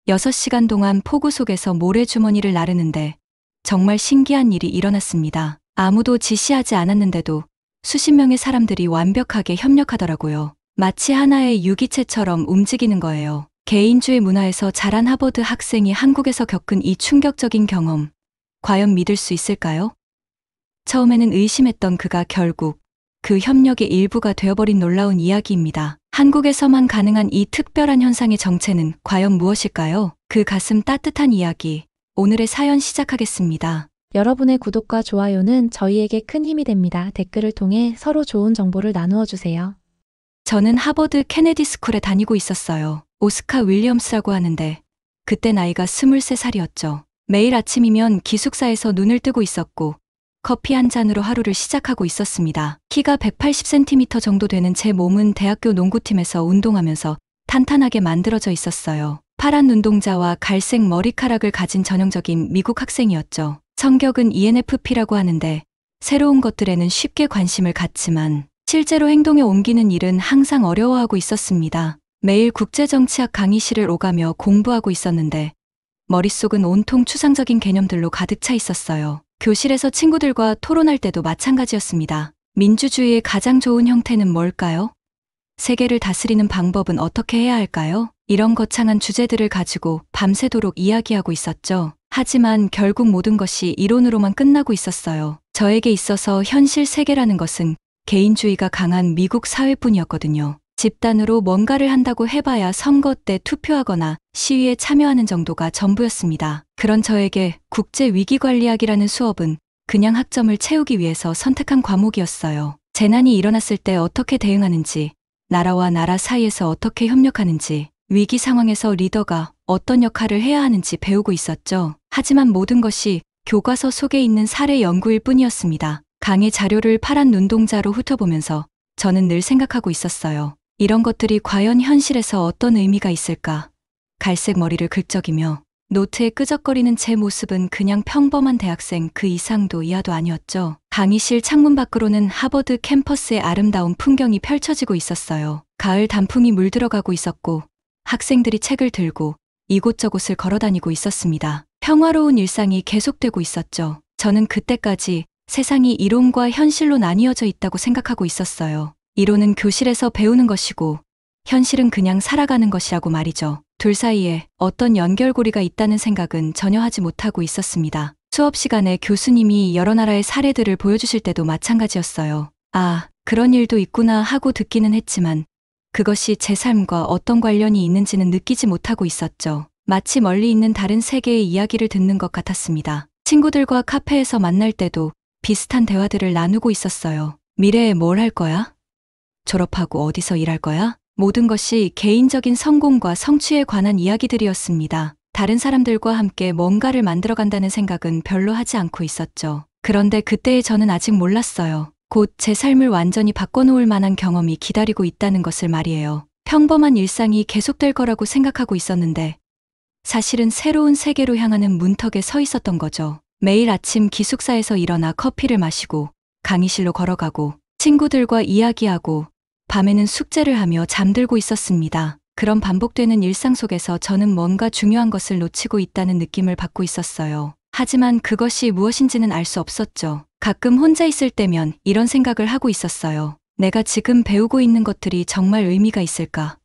6시간 동안 폭우 속에서 모래주머니를 나르는데 정말 신기한 일이 일어났습니다. 아무도 지시하지 않았는데도 수십 명의 사람들이 완벽하게 협력하더라고요. 마치 하나의 유기체처럼 움직이는 거예요. 개인주의 문화에서 자란 하버드 학생이 한국에서 겪은 이 충격적인 경험, 과연 믿을 수 있을까요? 처음에는 의심했던 그가 결국 그 협력의 일부가 되어버린 놀라운 이야기입니다. 한국에서만 가능한 이 특별한 현상의 정체는 과연 무엇일까요? 그 가슴 따뜻한 이야기, 오늘의 사연 시작하겠습니다. 여러분의 구독과 좋아요는 저희에게 큰 힘이 됩니다. 댓글을 통해 서로 좋은 정보를 나누어 주세요. 저는 하버드 케네디 스쿨에 다니고 있었어요. 오스카 윌리엄스라고 하는데 그때 나이가 23살이었죠. 매일 아침이면 기숙사에서 눈을 뜨고 있었고 커피 한 잔으로 하루를 시작하고 있었습니다. 키가 180cm 정도 되는 제 몸은 대학교 농구팀에서 운동하면서 탄탄하게 만들어져 있었어요. 파란 눈동자와 갈색 머리카락을 가진 전형적인 미국 학생이었죠. 성격은 ENFP라고 하는데 새로운 것들에는 쉽게 관심을 갖지만 실제로 행동에 옮기는 일은 항상 어려워하고 있었습니다. 매일 국제정치학 강의실을 오가며 공부하고 있었는데 머릿속은 온통 추상적인 개념들로 가득 차 있었어요. 교실에서 친구들과 토론할 때도 마찬가지였습니다. 민주주의의 가장 좋은 형태는 뭘까요? 세계를 다스리는 방법은 어떻게 해야 할까요? 이런 거창한 주제들을 가지고 밤새도록 이야기하고 있었죠. 하지만 결국 모든 것이 이론으로만 끝나고 있었어요. 저에게 있어서 현실 세계라는 것은 개인주의가 강한 미국 사회뿐이었거든요. 집단으로 뭔가를 한다고 해봐야 선거 때 투표하거나 시위에 참여하는 정도가 전부였습니다. 그런 저에게 국제위기관리학이라는 수업은 그냥 학점을 채우기 위해서 선택한 과목이었어요. 재난이 일어났을 때 어떻게 대응하는지, 나라와 나라 사이에서 어떻게 협력하는지, 위기 상황에서 리더가 어떤 역할을 해야 하는지 배우고 있었죠. 하지만 모든 것이 교과서 속에 있는 사례 연구일 뿐이었습니다. 강의 자료를 파란 눈동자로 훑어보면서 저는 늘 생각하고 있었어요. 이런 것들이 과연 현실에서 어떤 의미가 있을까? 갈색 머리를 긁적이며 노트에 끄적거리는 제 모습은 그냥 평범한 대학생 그 이상도 이하도 아니었죠. 강의실 창문 밖으로는 하버드 캠퍼스의 아름다운 풍경이 펼쳐지고 있었어요. 가을 단풍이 물들어가고 있었고 학생들이 책을 들고 이곳저곳을 걸어다니고 있었습니다. 평화로운 일상이 계속되고 있었죠. 저는 그때까지 세상이 이론과 현실로 나뉘어져 있다고 생각하고 있었어요. 이론은 교실에서 배우는 것이고 현실은 그냥 살아가는 것이라고 말이죠. 둘 사이에 어떤 연결고리가 있다는 생각은 전혀 하지 못하고 있었습니다. 수업 시간에 교수님이 여러 나라의 사례들을 보여주실 때도 마찬가지였어요. 아, 그런 일도 있구나 하고 듣기는 했지만 그것이 제 삶과 어떤 관련이 있는지는 느끼지 못하고 있었죠. 마치 멀리 있는 다른 세계의 이야기를 듣는 것 같았습니다. 친구들과 카페에서 만날 때도 비슷한 대화들을 나누고 있었어요. 미래에 뭘 할 거야? 졸업하고 어디서 일할 거야? 모든 것이 개인적인 성공과 성취에 관한 이야기들이었습니다. 다른 사람들과 함께 뭔가를 만들어간다는 생각은 별로 하지 않고 있었죠. 그런데 그때의 저는 아직 몰랐어요. 곧 제 삶을 완전히 바꿔놓을 만한 경험이 기다리고 있다는 것을 말이에요. 평범한 일상이 계속될 거라고 생각하고 있었는데 사실은 새로운 세계로 향하는 문턱에 서 있었던 거죠. 매일 아침 기숙사에서 일어나 커피를 마시고 강의실로 걸어가고 친구들과 이야기하고 밤에는 숙제를 하며 잠들고 있었습니다. 그런 반복되는 일상 속에서 저는 뭔가 중요한 것을 놓치고 있다는 느낌을 받고 있었어요. 하지만 그것이 무엇인지는 알 수 없었죠. 가끔 혼자 있을 때면 이런 생각을 하고 있었어요. 내가 지금 배우고 있는 것들이 정말 의미가 있을까?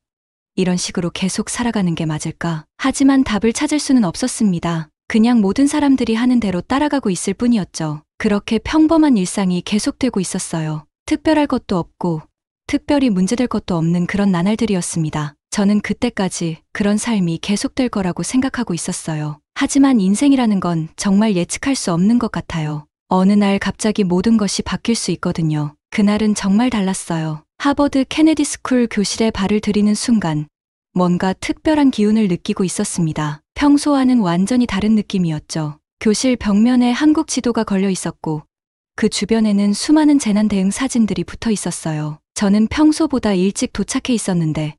이런 식으로 계속 살아가는 게 맞을까? 하지만 답을 찾을 수는 없었습니다. 그냥 모든 사람들이 하는 대로 따라가고 있을 뿐이었죠. 그렇게 평범한 일상이 계속되고 있었어요. 특별할 것도 없고 특별히 문제될 것도 없는 그런 나날들이었습니다. 저는 그때까지 그런 삶이 계속될 거라고 생각하고 있었어요. 하지만 인생이라는 건 정말 예측할 수 없는 것 같아요. 어느 날 갑자기 모든 것이 바뀔 수 있거든요. 그날은 정말 달랐어요. 하버드 케네디 스쿨 교실에 발을 들이는 순간 뭔가 특별한 기운을 느끼고 있었습니다. 평소와는 완전히 다른 느낌이었죠. 교실 벽면에 한국 지도가 걸려 있었고 그 주변에는 수많은 재난 대응 사진들이 붙어 있었어요. 저는 평소보다 일찍 도착해 있었는데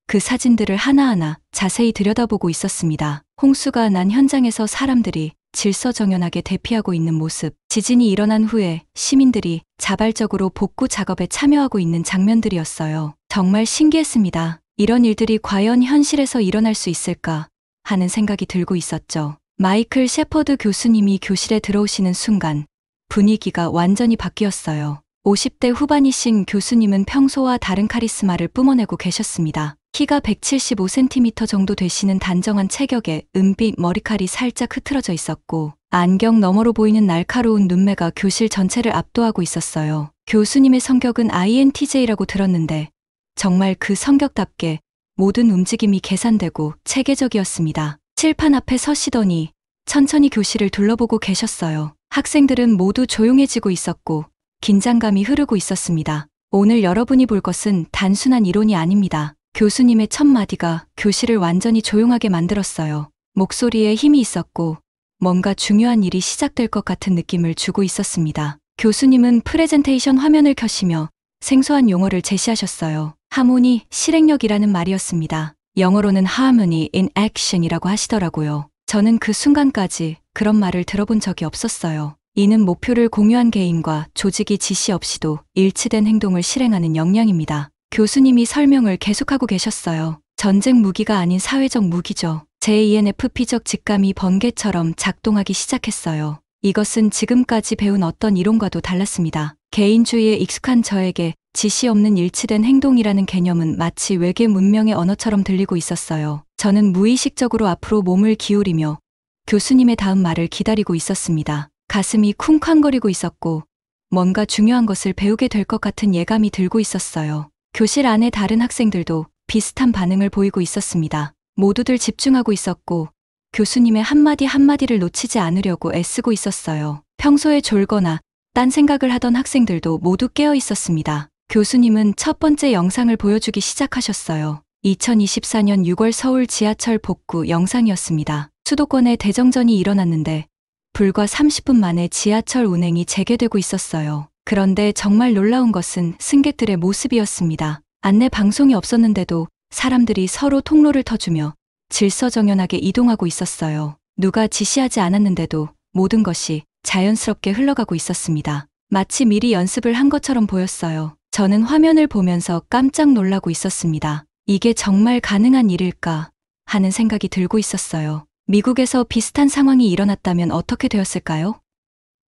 그 사진들을 하나하나 자세히 들여다보고 있었습니다. 홍수가 난 현장에서 사람들이 질서정연하게 대피하고 있는 모습, 지진이 일어난 후에 시민들이 자발적으로 복구 작업에 참여하고 있는 장면들이었어요. 정말 신기했습니다. 이런 일들이 과연 현실에서 일어날 수 있을까? 하는 생각이 들고 있었죠. 마이클 셰퍼드 교수님이 교실에 들어오시는 순간 분위기가 완전히 바뀌었어요. 50대 후반이신 교수님은 평소와 다른 카리스마를 뿜어내고 계셨습니다. 키가 175cm 정도 되시는 단정한 체격에 은빛 머리칼이 살짝 흐트러져 있었고 안경 너머로 보이는 날카로운 눈매가 교실 전체를 압도하고 있었어요. 교수님의 성격은 INTJ라고 들었는데 정말 그 성격답게 모든 움직임이 계산되고 체계적이었습니다. 칠판 앞에 서시더니 천천히 교실을 둘러보고 계셨어요. 학생들은 모두 조용해지고 있었고 긴장감이 흐르고 있었습니다. 오늘 여러분이 볼 것은 단순한 이론이 아닙니다. 교수님의 첫 마디가 교실을 완전히 조용하게 만들었어요. 목소리에 힘이 있었고 뭔가 중요한 일이 시작될 것 같은 느낌을 주고 있었습니다. 교수님은 프레젠테이션 화면을 켜시며 생소한 용어를 제시하셨어요. 하모니, 실행력이라는 말이었습니다. 영어로는 harmony in action이라고 하시더라고요. 저는 그 순간까지 그런 말을 들어본 적이 없었어요. 이는 목표를 공유한 개인과 조직이 지시 없이도 일치된 행동을 실행하는 역량입니다. 교수님이 설명을 계속하고 계셨어요. 전쟁 무기가 아닌 사회적 무기죠. 제2NFP적 직감이 번개처럼 작동하기 시작했어요. 이것은 지금까지 배운 어떤 이론과도 달랐습니다. 개인주의에 익숙한 저에게 지시 없는 일치된 행동이라는 개념은 마치 외계 문명의 언어처럼 들리고 있었어요. 저는 무의식적으로 앞으로 몸을 기울이며 교수님의 다음 말을 기다리고 있었습니다. 가슴이 쿵쾅거리고 있었고 뭔가 중요한 것을 배우게 될 것 같은 예감이 들고 있었어요. 교실 안의 다른 학생들도 비슷한 반응을 보이고 있었습니다. 모두들 집중하고 있었고 교수님의 한마디 한마디를 놓치지 않으려고 애쓰고 있었어요. 평소에 졸거나 딴 생각을 하던 학생들도 모두 깨어 있었습니다. 교수님은 첫 번째 영상을 보여주기 시작하셨어요. 2024년 6월 서울 지하철 복구 영상이었습니다. 수도권에 대정전이 일어났는데 불과 30분 만에 지하철 운행이 재개되고 있었어요. 그런데 정말 놀라운 것은 승객들의 모습이었습니다. 안내 방송이 없었는데도 사람들이 서로 통로를 터주며 질서정연하게 이동하고 있었어요. 누가 지시하지 않았는데도 모든 것이 자연스럽게 흘러가고 있었습니다. 마치 미리 연습을 한 것처럼 보였어요. 저는 화면을 보면서 깜짝 놀라고 있었습니다. 이게 정말 가능한 일일까 하는 생각이 들고 있었어요. 미국에서 비슷한 상황이 일어났다면 어떻게 되었을까요?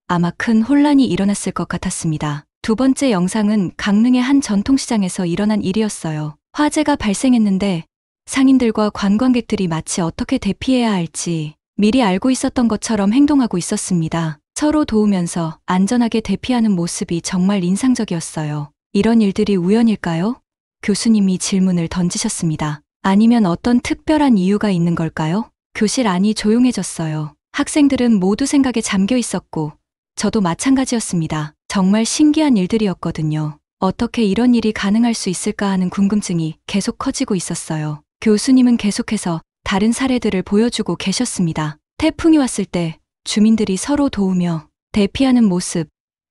아마 큰 혼란이 일어났을 것 같았습니다. 두 번째 영상은 강릉의 한 전통시장에서 일어난 일이었어요. 화재가 발생했는데 상인들과 관광객들이 마치 어떻게 대피해야 할지 미리 알고 있었던 것처럼 행동하고 있었습니다. 서로 도우면서 안전하게 대피하는 모습이 정말 인상적이었어요. 이런 일들이 우연일까요? 교수님이 질문을 던지셨습니다. 아니면 어떤 특별한 이유가 있는 걸까요? 교실 안이 조용해졌어요. 학생들은 모두 생각에 잠겨 있었고 저도 마찬가지였습니다. 정말 신기한 일들이었거든요. 어떻게 이런 일이 가능할 수 있을까 하는 궁금증이 계속 커지고 있었어요. 교수님은 계속해서 다른 사례들을 보여주고 계셨습니다. 태풍이 왔을 때 주민들이 서로 도우며 대피하는 모습,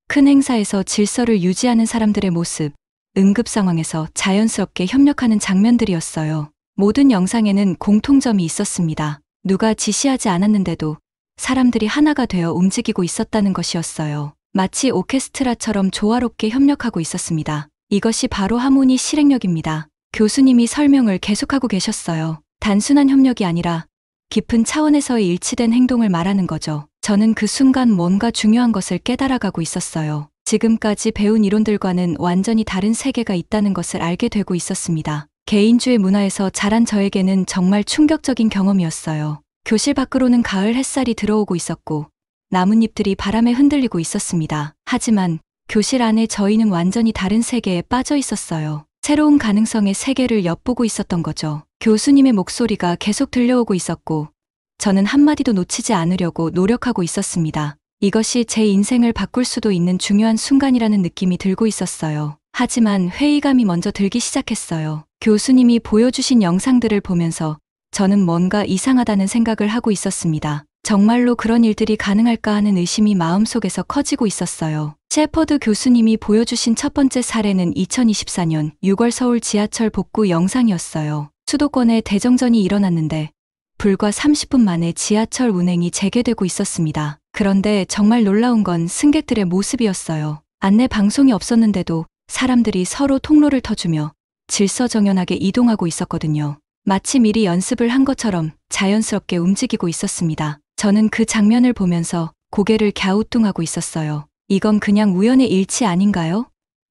큰 행사에서 질서를 유지하는 사람들의 모습, 응급 상황에서 자연스럽게 협력하는 장면들이었어요. 모든 영상에는 공통점이 있었습니다. 누가 지시하지 않았는데도 사람들이 하나가 되어 움직이고 있었다는 것이었어요. 마치 오케스트라처럼 조화롭게 협력하고 있었습니다. 이것이 바로 하모니 실행력입니다. 교수님이 설명을 계속하고 계셨어요. 단순한 협력이 아니라 깊은 차원에서의 일치된 행동을 말하는 거죠. 저는 그 순간 뭔가 중요한 것을 깨달아가고 있었어요. 지금까지 배운 이론들과는 완전히 다른 세계가 있다는 것을 알게 되고 있었습니다. 개인주의 문화에서 자란 저에게는 정말 충격적인 경험이었어요. 교실 밖으로는 가을 햇살이 들어오고 있었고 나뭇잎들이 바람에 흔들리고 있었습니다. 하지만 교실 안에 저희는 완전히 다른 세계에 빠져 있었어요. 새로운 가능성의 세계를 엿보고 있었던 거죠. 교수님의 목소리가 계속 들려오고 있었고 저는 한마디도 놓치지 않으려고 노력하고 있었습니다. 이것이 제 인생을 바꿀 수도 있는 중요한 순간이라는 느낌이 들고 있었어요. 하지만 회의감이 먼저 들기 시작했어요. 교수님이 보여주신 영상들을 보면서 저는 뭔가 이상하다는 생각을 하고 있었습니다. 정말로 그런 일들이 가능할까 하는 의심이 마음속에서 커지고 있었어요. 셰퍼드 교수님이 보여주신 첫 번째 사례는 2024년 6월 서울 지하철 복구 영상이었어요. 수도권에 대정전이 일어났는데 불과 30분 만에 지하철 운행이 재개되고 있었습니다. 그런데 정말 놀라운 건 승객들의 모습이었어요. 안내 방송이 없었는데도 사람들이 서로 통로를 터주며 질서정연하게 이동하고 있었거든요. 마치 미리 연습을 한 것처럼 자연스럽게 움직이고 있었습니다. 저는 그 장면을 보면서 고개를 갸우뚱하고 있었어요. 이건 그냥 우연의 일치 아닌가요?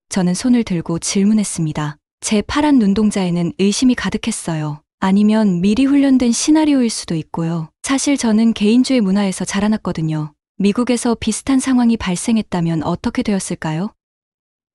저는 손을 들고 질문했습니다. 제 파란 눈동자에는 의심이 가득했어요. 아니면 미리 훈련된 시나리오일 수도 있고요. 사실 저는 개인주의 문화에서 자라났거든요. 미국에서 비슷한 상황이 발생했다면 어떻게 되었을까요?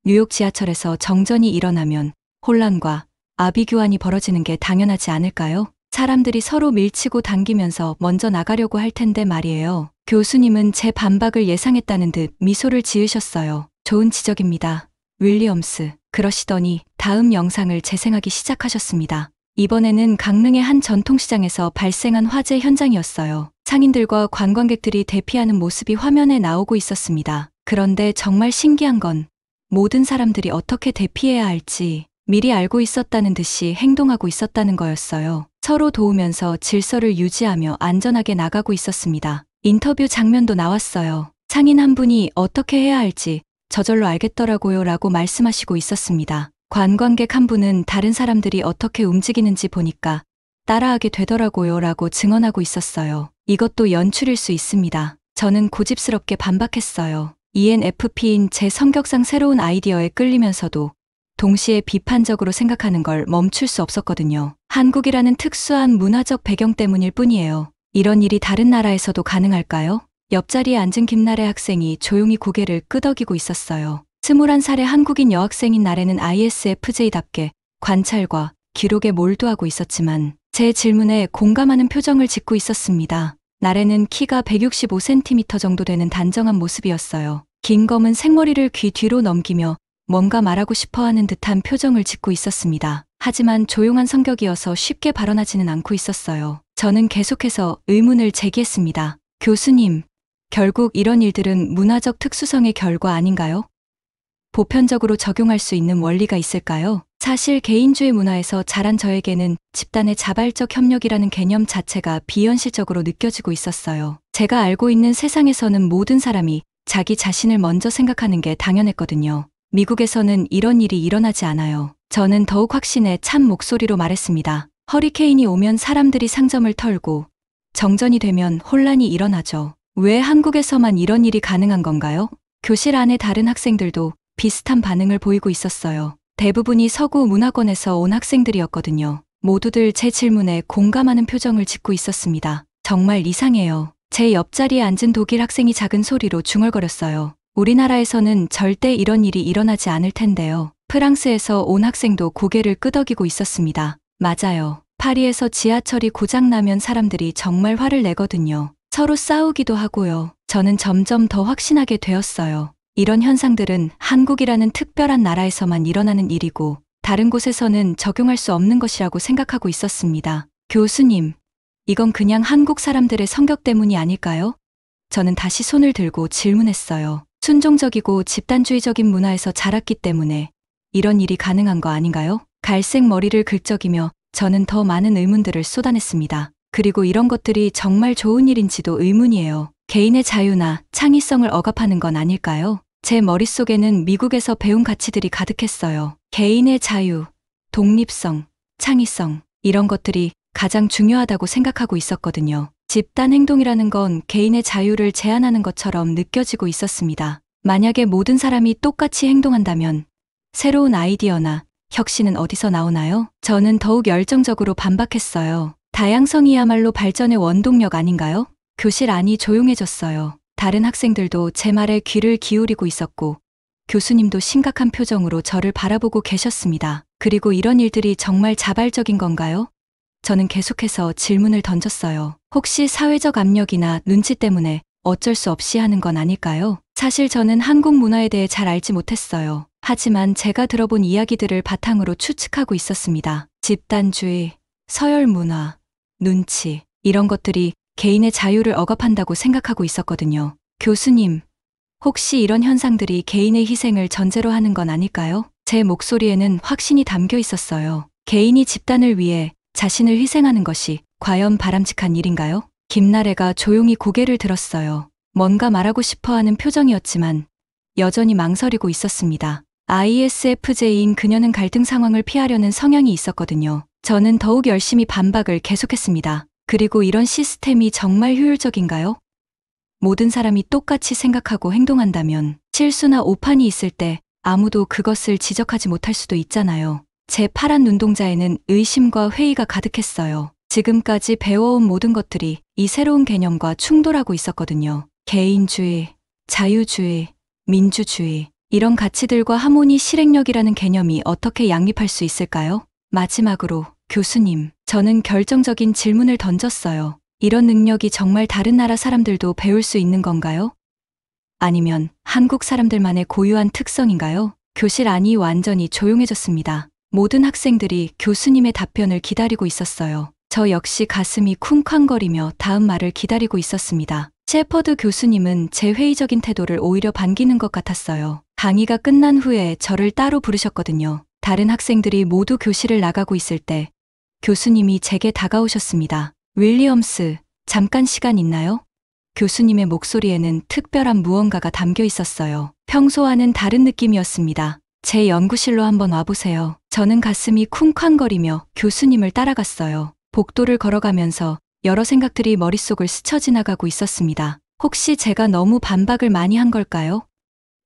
뉴욕 지하철에서 정전이 일어나면 혼란과 아비규환이 벌어지는 게 당연하지 않을까요? 사람들이 서로 밀치고 당기면서 먼저 나가려고 할 텐데 말이에요. 교수님은 제 반박을 예상했다는 듯 미소를 지으셨어요. 좋은 지적입니다. 윌리엄스. 그러시더니 다음 영상을 재생하기 시작하셨습니다. 이번에는 강릉의 한 전통시장에서 발생한 화재 현장이었어요. 상인들과 관광객들이 대피하는 모습이 화면에 나오고 있었습니다. 그런데 정말 신기한 건 모든 사람들이 어떻게 대피해야 할지 미리 알고 있었다는 듯이 행동하고 있었다는 거였어요. 서로 도우면서 질서를 유지하며 안전하게 나가고 있었습니다. 인터뷰 장면도 나왔어요. 상인 한 분이 어떻게 해야 할지 저절로 알겠더라고요 라고 말씀하시고 있었습니다. 관광객 한 분은 다른 사람들이 어떻게 움직이는지 보니까 따라하게 되더라고요 라고 증언하고 있었어요. 이것도 연출일 수 있습니다. 저는 고집스럽게 반박했어요. ENFP인 제 성격상 새로운 아이디어에 끌리면서도 동시에 비판적으로 생각하는 걸 멈출 수 없었거든요. 한국이라는 특수한 문화적 배경 때문일 뿐이에요. 이런 일이 다른 나라에서도 가능할까요? 옆자리에 앉은 김나래 학생이 조용히 고개를 끄덕이고 있었어요. 21살의 한국인 여학생인 나래는 ISFJ답게 관찰과 기록에 몰두하고 있었지만 제 질문에 공감하는 표정을 짓고 있었습니다. 나래는 키가 165cm 정도 되는 단정한 모습이었어요. 긴 검은 생머리를 귀 뒤로 넘기며 뭔가 말하고 싶어하는 듯한 표정을 짓고 있었습니다. 하지만 조용한 성격이어서 쉽게 발언하지는 않고 있었어요. 저는 계속해서 의문을 제기했습니다. 교수님, 결국 이런 일들은 문화적 특수성의 결과 아닌가요? 보편적으로 적용할 수 있는 원리가 있을까요? 사실 개인주의 문화에서 자란 저에게는 집단의 자발적 협력이라는 개념 자체가 비현실적으로 느껴지고 있었어요. 제가 알고 있는 세상에서는 모든 사람이 자기 자신을 먼저 생각하는 게 당연했거든요. 미국에서는 이런 일이 일어나지 않아요. 저는 더욱 확신에 찬 목소리로 말했습니다. 허리케인이 오면 사람들이 상점을 털고 정전이 되면 혼란이 일어나죠. 왜 한국에서만 이런 일이 가능한 건가요? 교실 안에 다른 학생들도 비슷한 반응을 보이고 있었어요. 대부분이 서구 문화권에서 온 학생들이었거든요. 모두들 제 질문에 공감하는 표정을 짓고 있었습니다. 정말 이상해요. 제 옆자리에 앉은 독일 학생이 작은 소리로 중얼거렸어요. 우리나라에서는 절대 이런 일이 일어나지 않을 텐데요. 프랑스에서 온 학생도 고개를 끄덕이고 있었습니다. 맞아요. 파리에서 지하철이 고장나면 사람들이 정말 화를 내거든요. 서로 싸우기도 하고요. 저는 점점 더 확신하게 되었어요. 이런 현상들은 한국이라는 특별한 나라에서만 일어나는 일이고 다른 곳에서는 적용할 수 없는 것이라고 생각하고 있었습니다. 교수님, 이건 그냥 한국 사람들의 성격 때문이 아닐까요? 저는 다시 손을 들고 질문했어요. 순종적이고 집단주의적인 문화에서 자랐기 때문에 이런 일이 가능한 거 아닌가요? 갈색 머리를 긁적이며 저는 더 많은 의문들을 쏟아냈습니다. 그리고 이런 것들이 정말 좋은 일인지도 의문이에요. 개인의 자유나 창의성을 억압하는 건 아닐까요? 제 머릿속에는 미국에서 배운 가치들이 가득했어요. 개인의 자유, 독립성, 창의성, 이런 것들이 가장 중요하다고 생각하고 있었거든요. 집단 행동이라는 건 개인의 자유를 제한하는 것처럼 느껴지고 있었습니다. 만약에 모든 사람이 똑같이 행동한다면 새로운 아이디어나 혁신은 어디서 나오나요? 저는 더욱 열정적으로 반박했어요. 다양성이야말로 발전의 원동력 아닌가요? 교실 안이 조용해졌어요. 다른 학생들도 제 말에 귀를 기울이고 있었고 교수님도 심각한 표정으로 저를 바라보고 계셨습니다. 그리고 이런 일들이 정말 자발적인 건가요? 저는 계속해서 질문을 던졌어요. 혹시 사회적 압력이나 눈치 때문에 어쩔 수 없이 하는 건 아닐까요? 사실 저는 한국 문화에 대해 잘 알지 못했어요. 하지만 제가 들어본 이야기들을 바탕으로 추측하고 있었습니다. 집단주의, 서열 문화, 눈치, 이런 것들이 개인의 자유를 억압한다고 생각하고 있었거든요. 교수님, 혹시 이런 현상들이 개인의 희생을 전제로 하는 건 아닐까요? 제 목소리에는 확신이 담겨 있었어요. 개인이 집단을 위해 자신을 희생하는 것이 과연 바람직한 일인가요? 김나래가 조용히 고개를 들었어요. 뭔가 말하고 싶어하는 표정이었지만 여전히 망설이고 있었습니다. ISFJ인 그녀는 갈등 상황을 피하려는 성향이 있었거든요. 저는 더욱 열심히 반박을 계속했습니다. 그리고 이런 시스템이 정말 효율적인가요? 모든 사람이 똑같이 생각하고 행동한다면 실수나 오판이 있을 때 아무도 그것을 지적하지 못할 수도 있잖아요. 제 파란 눈동자에는 의심과 회의가 가득했어요. 지금까지 배워온 모든 것들이 이 새로운 개념과 충돌하고 있었거든요. 개인주의, 자유주의, 민주주의, 이런 가치들과 하모니 실행력이라는 개념이 어떻게 양립할 수 있을까요? 마지막으로, 교수님, 저는 결정적인 질문을 던졌어요. 이런 능력이 정말 다른 나라 사람들도 배울 수 있는 건가요? 아니면 한국 사람들만의 고유한 특성인가요? 교실 안이 완전히 조용해졌습니다. 모든 학생들이 교수님의 답변을 기다리고 있었어요. 저 역시 가슴이 쿵쾅거리며 다음 말을 기다리고 있었습니다. 셰퍼드 교수님은 제 회의적인 태도를 오히려 반기는 것 같았어요. 강의가 끝난 후에 저를 따로 부르셨거든요. 다른 학생들이 모두 교실을 나가고 있을 때 교수님이 제게 다가오셨습니다. 윌리엄스, 잠깐 시간 있나요? 교수님의 목소리에는 특별한 무언가가 담겨 있었어요. 평소와는 다른 느낌이었습니다. 제 연구실로 한번 와보세요. 저는 가슴이 쿵쾅거리며 교수님을 따라갔어요. 복도를 걸어가면서 여러 생각들이 머릿속을 스쳐 지나가고 있었습니다. 혹시 제가 너무 반박을 많이 한 걸까요?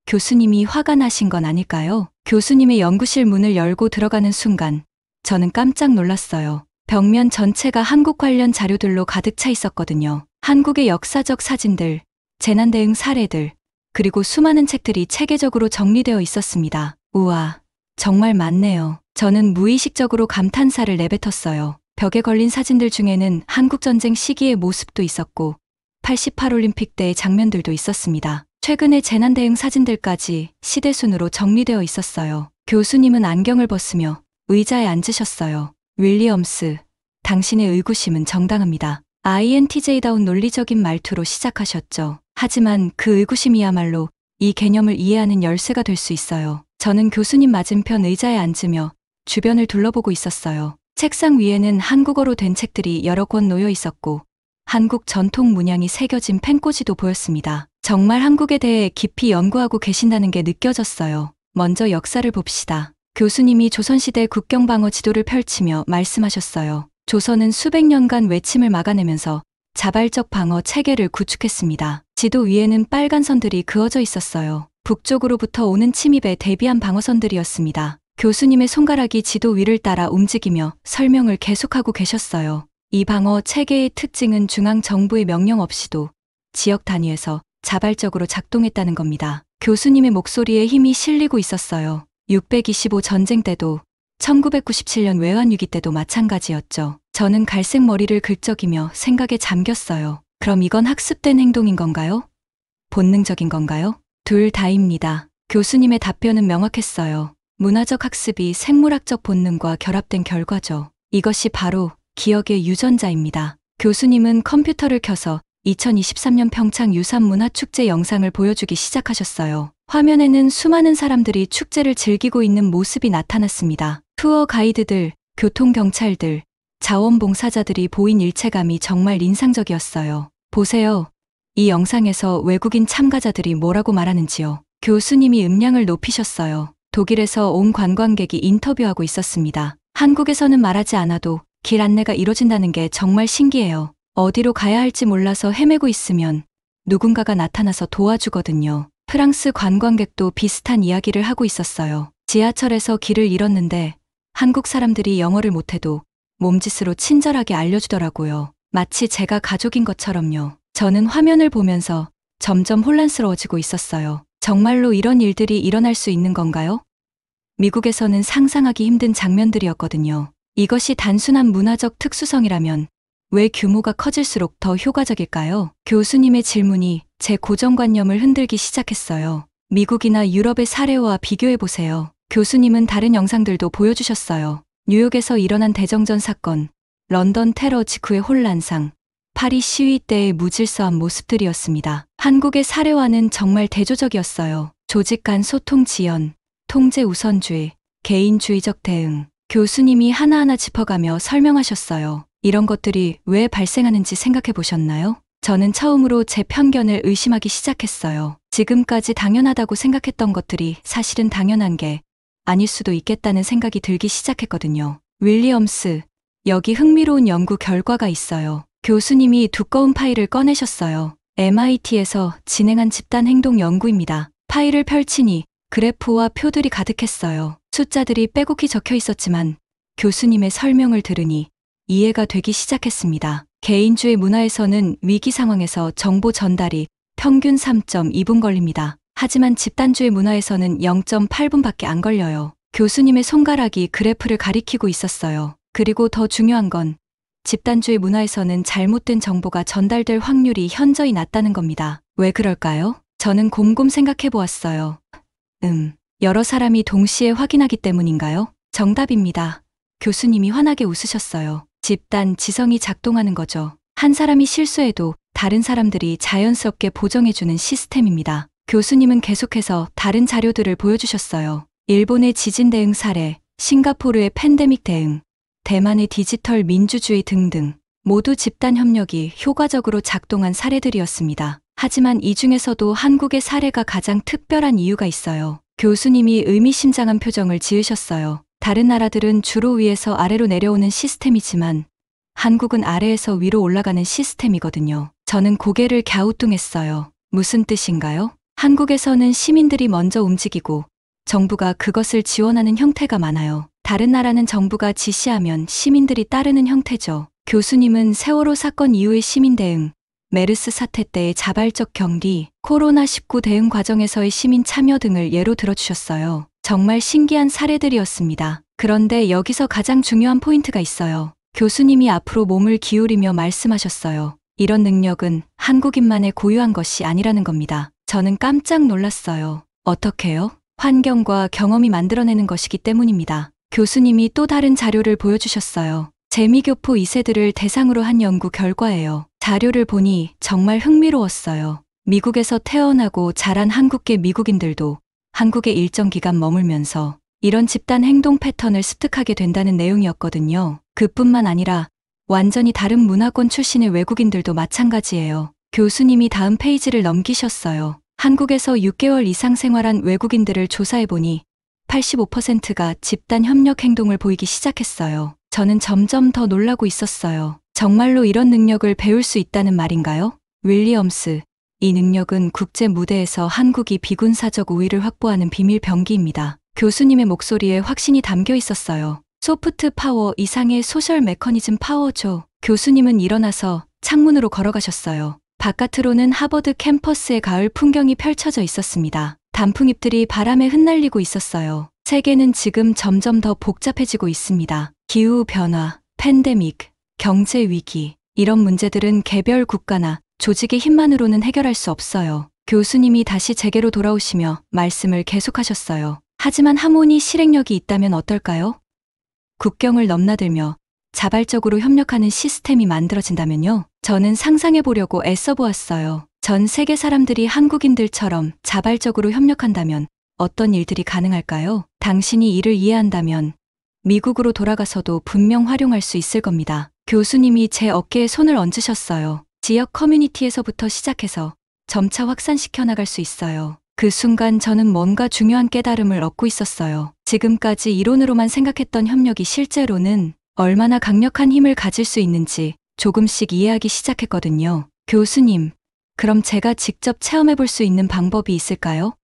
교수님이 화가 나신 건 아닐까요? 교수님의 연구실 문을 열고 들어가는 순간 저는 깜짝 놀랐어요. 벽면 전체가 한국 관련 자료들로 가득 차 있었거든요. 한국의 역사적 사진들, 재난 대응 사례들, 그리고 수많은 책들이 체계적으로 정리되어 있었습니다. 우와, 정말 많네요. 저는 무의식적으로 감탄사를 내뱉었어요. 벽에 걸린 사진들 중에는 한국전쟁 시기의 모습도 있었고 88올림픽 때의 장면들도 있었습니다. 최근의 재난 대응 사진들까지 시대순으로 정리되어 있었어요. 교수님은 안경을 벗으며 의자에 앉으셨어요. 윌리엄스, 당신의 의구심은 정당합니다. INTJ다운 논리적인 말투로 시작하셨죠. 하지만 그 의구심이야말로 이 개념을 이해하는 열쇠가 될 수 있어요. 저는 교수님 맞은편 의자에 앉으며 주변을 둘러보고 있었어요. 책상 위에는 한국어로 된 책들이 여러 권 놓여 있었고 한국 전통 문양이 새겨진 펜꽂이도 보였습니다. 정말 한국에 대해 깊이 연구하고 계신다는 게 느껴졌어요. 먼저 역사를 봅시다. 교수님이 조선시대 국경방어 지도를 펼치며 말씀하셨어요. 조선은 수백 년간 외침을 막아내면서 자발적 방어 체계를 구축했습니다. 지도 위에는 빨간 선들이 그어져 있었어요. 북쪽으로부터 오는 침입에 대비한 방어선들이었습니다. 교수님의 손가락이 지도 위를 따라 움직이며 설명을 계속하고 계셨어요. 이 방어 체계의 특징은 중앙 정부의 명령 없이도 지역 단위에서 자발적으로 작동했다는 겁니다. 교수님의 목소리에 힘이 실리고 있었어요. 625 전쟁 때도 1997년 외환위기 때도 마찬가지였죠. 저는 갈색 머리를 긁적이며 생각에 잠겼어요. 그럼 이건 학습된 행동인 건가요? 본능적인 건가요? 둘 다입니다. 교수님의 답변은 명확했어요. 문화적 학습이 생물학적 본능과 결합된 결과죠. 이것이 바로 기억의 유전자입니다. 교수님은 컴퓨터를 켜서 2023년 평창 유산문화축제 영상을 보여주기 시작하셨어요. 화면에는 수많은 사람들이 축제를 즐기고 있는 모습이 나타났습니다. 투어 가이드들, 교통경찰들, 자원봉사자들이 보인 일체감이 정말 인상적이었어요. 보세요. 이 영상에서 외국인 참가자들이 뭐라고 말하는지요. 교수님이 음량을 높이셨어요. 독일에서 온 관광객이 인터뷰하고 있었습니다. 한국에서는 말하지 않아도 길 안내가 이뤄진다는 게 정말 신기해요. 어디로 가야 할지 몰라서 헤매고 있으면 누군가가 나타나서 도와주거든요. 프랑스 관광객도 비슷한 이야기를 하고 있었어요. 지하철에서 길을 잃었는데 한국 사람들이 영어를 못해도 몸짓으로 친절하게 알려주더라고요. 마치 제가 가족인 것처럼요. 저는 화면을 보면서 점점 혼란스러워지고 있었어요. 정말로 이런 일들이 일어날 수 있는 건가요? 미국에서는 상상하기 힘든 장면들이었거든요. 이것이 단순한 문화적 특수성이라면 왜 규모가 커질수록 더 효과적일까요? 교수님의 질문이 제 고정관념을 흔들기 시작했어요. 미국이나 유럽의 사례와 비교해보세요. 교수님은 다른 영상들도 보여주셨어요. 뉴욕에서 일어난 대정전 사건, 런던 테러 직후의 혼란상, 파리 시위 때의 무질서한 모습들이었습니다. 한국의 사례와는 정말 대조적이었어요. 조직 간 소통 지연, 통제 우선주의, 개인주의적 대응. 교수님이 하나하나 짚어가며 설명하셨어요. 이런 것들이 왜 발생하는지 생각해 보셨나요? 저는 처음으로 제 편견을 의심하기 시작했어요. 지금까지 당연하다고 생각했던 것들이 사실은 당연한 게 아닐 수도 있겠다는 생각이 들기 시작했거든요. 윌리엄스, 여기 흥미로운 연구 결과가 있어요. 교수님이 두꺼운 파일을 꺼내셨어요. MIT에서 진행한 집단 행동 연구입니다. 파일을 펼치니 그래프와 표들이 가득했어요. 숫자들이 빼곡히 적혀 있었지만 교수님의 설명을 들으니 이해가 되기 시작했습니다. 개인주의 문화에서는 위기 상황에서 정보 전달이 평균 3.2분 걸립니다. 하지만 집단주의 문화에서는 0.8분밖에 안 걸려요. 교수님의 손가락이 그래프를 가리키고 있었어요. 그리고 더 중요한 건 집단주의 문화에서는 잘못된 정보가 전달될 확률이 현저히 낮다는 겁니다. 왜 그럴까요? 저는 곰곰 생각해 보았어요. 여러 사람이 동시에 확인하기 때문인가요? 정답입니다. 교수님이 환하게 웃으셨어요. 집단 지성이 작동하는 거죠. 한 사람이 실수해도 다른 사람들이 자연스럽게 보정해주는 시스템입니다. 교수님은 계속해서 다른 자료들을 보여주셨어요. 일본의 지진 대응 사례, 싱가포르의 팬데믹 대응, 대만의 디지털 민주주의 등등 모두 집단 협력이 효과적으로 작동한 사례들이었습니다. 하지만 이 중에서도 한국의 사례가 가장 특별한 이유가 있어요. 교수님이 의미심장한 표정을 지으셨어요. 다른 나라들은 주로 위에서 아래로 내려오는 시스템이지만 한국은 아래에서 위로 올라가는 시스템이거든요. 저는 고개를 갸우뚱했어요. 무슨 뜻인가요? 한국에서는 시민들이 먼저 움직이고 정부가 그것을 지원하는 형태가 많아요. 다른 나라는 정부가 지시하면 시민들이 따르는 형태죠. 교수님은 세월호 사건 이후의 시민 대응, 메르스 사태 때의 자발적 격리, 코로나19 대응 과정에서의 시민 참여 등을 예로 들어주셨어요. 정말 신기한 사례들이었습니다. 그런데 여기서 가장 중요한 포인트가 있어요. 교수님이 앞으로 몸을 기울이며 말씀하셨어요. 이런 능력은 한국인만의 고유한 것이 아니라는 겁니다. 저는 깜짝 놀랐어요. 어떻게요? 환경과 경험이 만들어내는 것이기 때문입니다. 교수님이 또 다른 자료를 보여주셨어요. 재미교포 2세들을 대상으로 한 연구 결과예요. 자료를 보니 정말 흥미로웠어요. 미국에서 태어나고 자란 한국계 미국인들도 한국에 일정 기간 머물면서 이런 집단 행동 패턴을 습득하게 된다는 내용이었거든요. 그뿐만 아니라 완전히 다른 문화권 출신의 외국인들도 마찬가지예요. 교수님이 다음 페이지를 넘기셨어요. 한국에서 6개월 이상 생활한 외국인들을 조사해보니 85%가 집단 협력 행동을 보이기 시작했어요. 저는 점점 더 놀라고 있었어요. 정말로 이런 능력을 배울 수 있다는 말인가요? 윌리엄스, 이 능력은 국제 무대에서 한국이 비군사적 우위를 확보하는 비밀 병기입니다. 교수님의 목소리에 확신이 담겨 있었어요. 소프트 파워 이상의 소셜 메커니즘 파워죠. 교수님은 일어나서 창문으로 걸어가셨어요. 바깥으로는 하버드 캠퍼스의 가을 풍경이 펼쳐져 있었습니다. 단풍잎들이 바람에 흩날리고 있었어요. 세계는 지금 점점 더 복잡해지고 있습니다. 기후 변화, 팬데믹, 경제 위기, 이런 문제들은 개별 국가나 조직의 힘만으로는 해결할 수 없어요. 교수님이 다시 제게로 돌아오시며 말씀을 계속하셨어요. 하지만 하모니 실행력이 있다면 어떨까요? 국경을 넘나들며 자발적으로 협력하는 시스템이 만들어진다면요. 저는 상상해 보려고 애써 보았어요. 전 세계 사람들이 한국인들처럼 자발적으로 협력한다면 어떤 일들이 가능할까요? 당신이 이를 이해한다면 미국으로 돌아가서도 분명 활용할 수 있을 겁니다. 교수님이 제 어깨에 손을 얹으셨어요. 지역 커뮤니티에서부터 시작해서 점차 확산시켜 나갈 수 있어요. 그 순간 저는 뭔가 중요한 깨달음을 얻고 있었어요. 지금까지 이론으로만 생각했던 협력이 실제로는 얼마나 강력한 힘을 가질 수 있는지 조금씩 이해하기 시작했거든요. 교수님, 그럼 제가 직접 체험해 볼 수 있는 방법이 있을까요?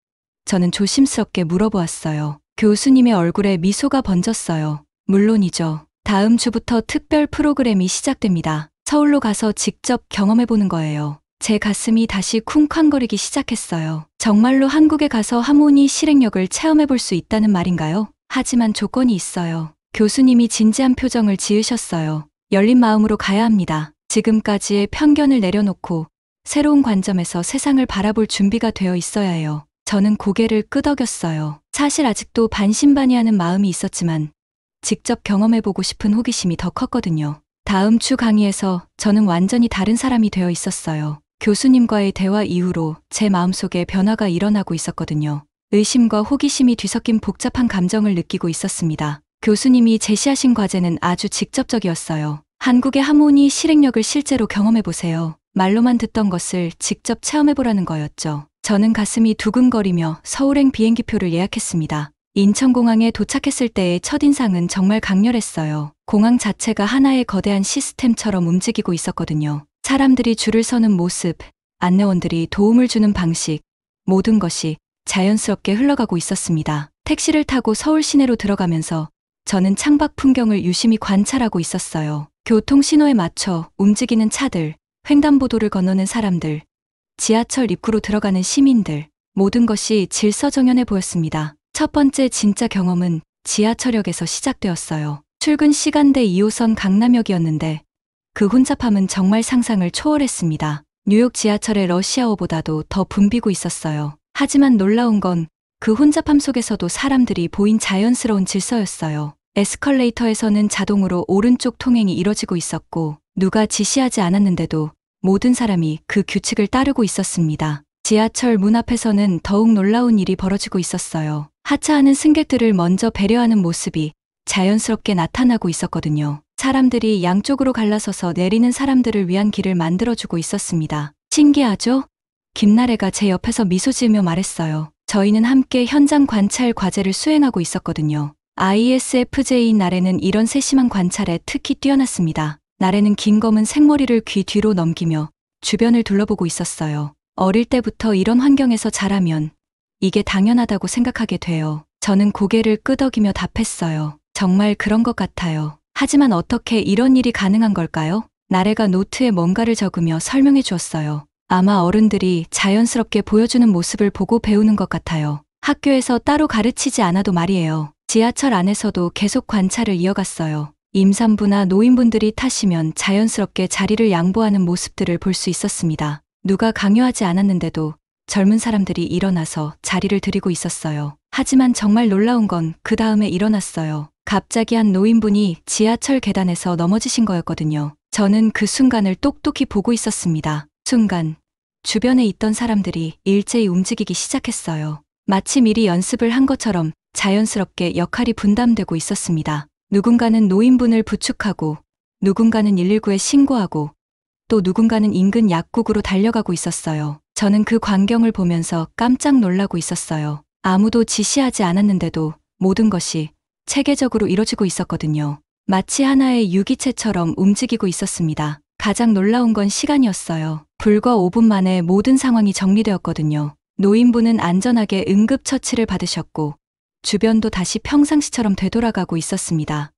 저는 조심스럽게 물어보았어요. 교수님의 얼굴에 미소가 번졌어요. 물론이죠. 다음 주부터 특별 프로그램이 시작됩니다. 서울로 가서 직접 경험해 보는 거예요. 제 가슴이 다시 쿵쾅거리기 시작했어요. 정말로 한국에 가서 하모니 실행력을 체험해 볼 수 있다는 말인가요? 하지만 조건이 있어요. 교수님이 진지한 표정을 지으셨어요. 열린 마음으로 가야 합니다. 지금까지의 편견을 내려놓고 새로운 관점에서 세상을 바라볼 준비가 되어 있어야 해요. 저는 고개를 끄덕였어요. 사실 아직도 반신반의하는 마음이 있었지만 직접 경험해보고 싶은 호기심이 더 컸거든요. 다음 주 강의에서 저는 완전히 다른 사람이 되어 있었어요. 교수님과의 대화 이후로 제 마음속에 변화가 일어나고 있었거든요. 의심과 호기심이 뒤섞인 복잡한 감정을 느끼고 있었습니다. 교수님이 제시하신 과제는 아주 직접적이었어요. 한국의 하모니 실행력을 실제로 경험해보세요. 말로만 듣던 것을 직접 체험해보라는 거였죠. 저는 가슴이 두근거리며 서울행 비행기표를 예약했습니다. 인천공항에 도착했을 때의 첫인상은 정말 강렬했어요. 공항 자체가 하나의 거대한 시스템처럼 움직이고 있었거든요. 사람들이 줄을 서는 모습, 안내원들이 도움을 주는 방식, 모든 것이 자연스럽게 흘러가고 있었습니다. 택시를 타고 서울 시내로 들어가면서 저는 창밖 풍경을 유심히 관찰하고 있었어요. 교통 신호에 맞춰 움직이는 차들, 횡단보도를 건너는 사람들, 지하철 입구로 들어가는 시민들, 모든 것이 질서정연해 보였습니다. 첫 번째 진짜 경험은 지하철역에서 시작되었어요. 출근 시간대 2호선 강남역이었는데 그 혼잡함은 정말 상상을 초월했습니다. 뉴욕 지하철의 러시아워보다도 더 붐비고 있었어요. 하지만 놀라운 건 그 혼잡함 속에서도 사람들이 보인 자연스러운 질서였어요. 에스컬레이터에서는 자동으로 오른쪽 통행이 이뤄지고 있었고 누가 지시하지 않았는데도 모든 사람이 그 규칙을 따르고 있었습니다. 지하철 문 앞에서는 더욱 놀라운 일이 벌어지고 있었어요. 하차하는 승객들을 먼저 배려하는 모습이 자연스럽게 나타나고 있었거든요. 사람들이 양쪽으로 갈라서서 내리는 사람들을 위한 길을 만들어주고 있었습니다. 신기하죠? 김나래가 제 옆에서 미소 지으며 말했어요. 저희는 함께 현장 관찰 과제를 수행하고 있었거든요. ISFJ 나래는 이런 세심한 관찰에 특히 뛰어났습니다. 나래는 긴 검은 생머리를 귀 뒤로 넘기며 주변을 둘러보고 있었어요. 어릴 때부터 이런 환경에서 자라면 이게 당연하다고 생각하게 돼요. 저는 고개를 끄덕이며 답했어요. 정말 그런 것 같아요. 하지만 어떻게 이런 일이 가능한 걸까요? 나래가 노트에 뭔가를 적으며 설명해 주었어요. 아마 어른들이 자연스럽게 보여주는 모습을 보고 배우는 것 같아요. 학교에서 따로 가르치지 않아도 말이에요. 지하철 안에서도 계속 관찰을 이어갔어요. 임산부나 노인분들이 타시면 자연스럽게 자리를 양보하는 모습들을 볼 수 있었습니다. 누가 강요하지 않았는데도 젊은 사람들이 일어나서 자리를 드리고 있었어요. 하지만 정말 놀라운 건 그 다음에 일어났어요. 갑자기 한 노인분이 지하철 계단에서 넘어지신 거였거든요. 저는 그 순간을 똑똑히 보고 있었습니다. 순간 주변에 있던 사람들이 일제히 움직이기 시작했어요. 마치 미리 연습을 한 것처럼 자연스럽게 역할이 분담되고 있었습니다. 누군가는 노인분을 부축하고 누군가는 119에 신고하고 또 누군가는 인근 약국으로 달려가고 있었어요. 저는 그 광경을 보면서 깜짝 놀라고 있었어요. 아무도 지시하지 않았는데도 모든 것이 체계적으로 이뤄지고 있었거든요. 마치 하나의 유기체처럼 움직이고 있었습니다. 가장 놀라운 건 시간이었어요. 불과 5분 만에 모든 상황이 정리되었거든요. 노인분은 안전하게 응급처치를 받으셨고 주변도 다시 평상시처럼 되돌아가고 있었습니다.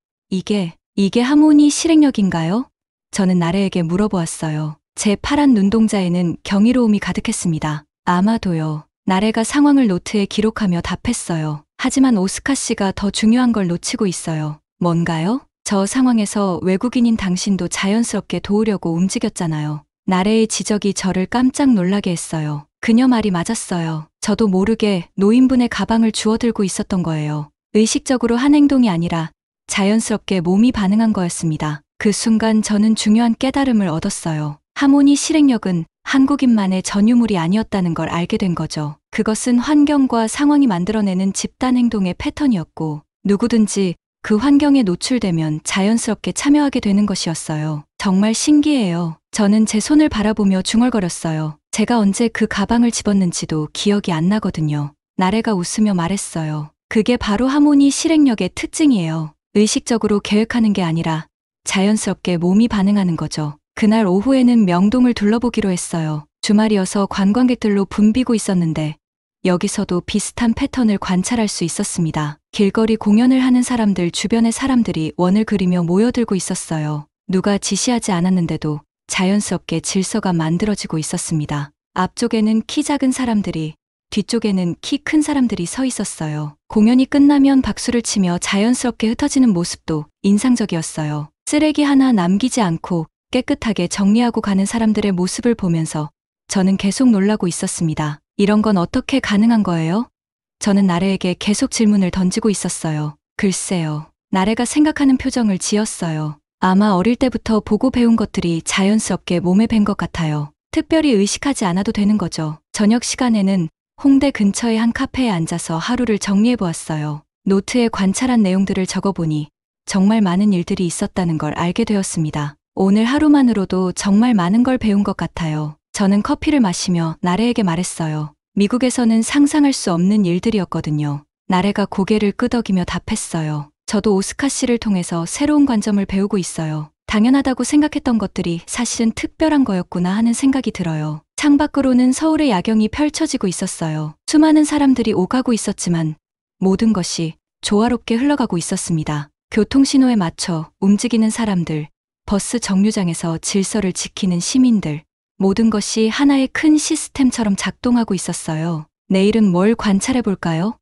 이게 하모니 실행력인가요? 저는 나래에게 물어보았어요. 제 파란 눈동자에는 경이로움이 가득했습니다. 아마도요. 나래가 상황을 노트에 기록하며 답했어요. 하지만 오스카 씨가 더 중요한 걸 놓치고 있어요. 뭔가요? 저 상황에서 외국인인 당신도 자연스럽게 도우려고 움직였잖아요. 나래의 지적이 저를 깜짝 놀라게 했어요. 그녀 말이 맞았어요. 저도 모르게 노인분의 가방을 주워들고 있었던 거예요. 의식적으로 한 행동이 아니라 자연스럽게 몸이 반응한 거였습니다. 그 순간 저는 중요한 깨달음을 얻었어요. 하모니 실행력은 한국인만의 전유물이 아니었다는 걸 알게 된 거죠. 그것은 환경과 상황이 만들어내는 집단 행동의 패턴이었고 누구든지 그 환경에 노출되면 자연스럽게 참여하게 되는 것이었어요. 정말 신기해요. 저는 제 손을 바라보며 중얼거렸어요. 제가 언제 그 가방을 집었는지도 기억이 안 나거든요. 나래가 웃으며 말했어요. 그게 바로 하모니 실행력의 특징이에요. 의식적으로 계획하는 게 아니라 자연스럽게 몸이 반응하는 거죠. 그날 오후에는 명동을 둘러보기로 했어요. 주말이어서 관광객들로 붐비고 있었는데 여기서도 비슷한 패턴을 관찰할 수 있었습니다. 길거리 공연을 하는 사람들 주변의 사람들이 원을 그리며 모여들고 있었어요. 누가 지시하지 않았는데도 자연스럽게 질서가 만들어지고 있었습니다. 앞쪽에는 키 작은 사람들이, 뒤쪽에는 키 큰 사람들이 서 있었어요. 공연이 끝나면 박수를 치며 자연스럽게 흩어지는 모습도 인상적이었어요. 쓰레기 하나 남기지 않고 깨끗하게 정리하고 가는 사람들의 모습을 보면서 저는 계속 놀라고 있었습니다. 이런 건 어떻게 가능한 거예요? 저는 나래에게 계속 질문을 던지고 있었어요. 글쎄요. 나래가 생각하는 표정을 지었어요. 아마 어릴 때부터 보고 배운 것들이 자연스럽게 몸에 밴 것 같아요. 특별히 의식하지 않아도 되는 거죠. 저녁 시간에는 홍대 근처의 한 카페에 앉아서 하루를 정리해 보았어요. 노트에 관찰한 내용들을 적어보니 정말 많은 일들이 있었다는 걸 알게 되었습니다. 오늘 하루만으로도 정말 많은 걸 배운 것 같아요. 저는 커피를 마시며 나래에게 말했어요. 미국에서는 상상할 수 없는 일들이었거든요. 나래가 고개를 끄덕이며 답했어요. 저도 오스카 씨를 통해서 새로운 관점을 배우고 있어요. 당연하다고 생각했던 것들이 사실은 특별한 거였구나 하는 생각이 들어요. 창밖으로는 서울의 야경이 펼쳐지고 있었어요. 수많은 사람들이 오가고 있었지만 모든 것이 조화롭게 흘러가고 있었습니다. 교통신호에 맞춰 움직이는 사람들, 버스 정류장에서 질서를 지키는 시민들, 모든 것이 하나의 큰 시스템처럼 작동하고 있었어요. 내일은 뭘 관찰해 볼까요?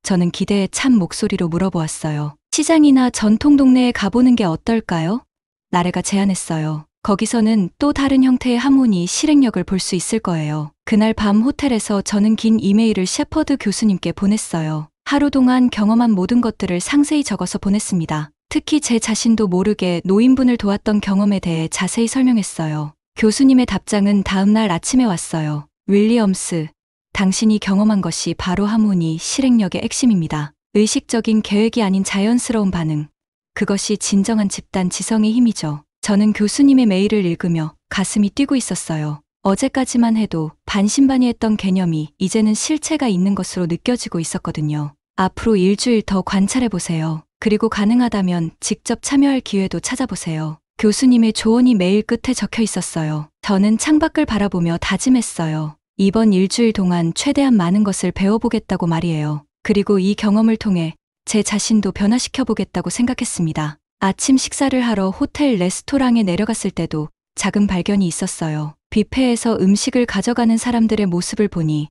저는 기대에 찬 목소리로 물어보았어요. 시장이나 전통 동네에 가보는 게 어떨까요? 나래가 제안했어요. 거기서는 또 다른 형태의 하모니 실행력을 볼 수 있을 거예요. 그날 밤 호텔에서 저는 긴 이메일을 셰퍼드 교수님께 보냈어요. 하루 동안 경험한 모든 것들을 상세히 적어서 보냈습니다. 특히 제 자신도 모르게 노인분을 도왔던 경험에 대해 자세히 설명했어요. 교수님의 답장은 다음 날 아침에 왔어요. 윌리엄스, 당신이 경험한 것이 바로 하모니 실행력의 핵심입니다. 의식적인 계획이 아닌 자연스러운 반응. 그것이 진정한 집단 지성의 힘이죠. 저는 교수님의 메일을 읽으며 가슴이 뛰고 있었어요. 어제까지만 해도 반신반의했던 개념이 이제는 실체가 있는 것으로 느껴지고 있었거든요. 앞으로 일주일 더 관찰해보세요. 그리고 가능하다면 직접 참여할 기회도 찾아보세요. 교수님의 조언이 메일 끝에 적혀 있었어요. 저는 창밖을 바라보며 다짐했어요. 이번 일주일 동안 최대한 많은 것을 배워보겠다고 말이에요. 그리고 이 경험을 통해 제 자신도 변화시켜보겠다고 생각했습니다. 아침 식사를 하러 호텔 레스토랑에 내려갔을 때도 작은 발견이 있었어요. 뷔페에서 음식을 가져가는 사람들의 모습을 보니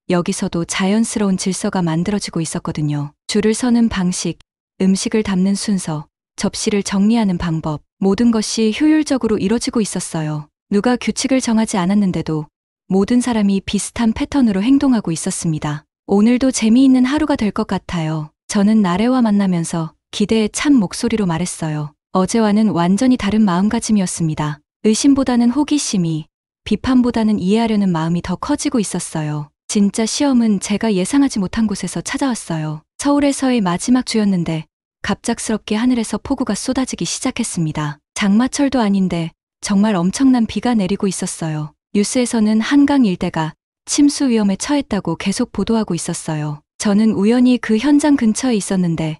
여기서도 자연스러운 질서가 만들어지고 있었거든요. 줄을 서는 방식, 음식을 담는 순서, 접시를 정리하는 방법, 모든 것이 효율적으로 이뤄지고 있었어요. 누가 규칙을 정하지 않았는데도 모든 사람이 비슷한 패턴으로 행동하고 있었습니다. 오늘도 재미있는 하루가 될 것 같아요. 저는 나래와 만나면서 기대에 찬 목소리로 말했어요. 어제와는 완전히 다른 마음가짐이었습니다. 의심보다는 호기심이, 비판보다는 이해하려는 마음이 더 커지고 있었어요. 진짜 시험은 제가 예상하지 못한 곳에서 찾아왔어요. 서울에서의 마지막 주였는데 갑작스럽게 하늘에서 폭우가 쏟아지기 시작했습니다. 장마철도 아닌데 정말 엄청난 비가 내리고 있었어요. 뉴스에서는 한강 일대가 침수 위험에 처했다고 계속 보도하고 있었어요. 저는 우연히 그 현장 근처에 있었는데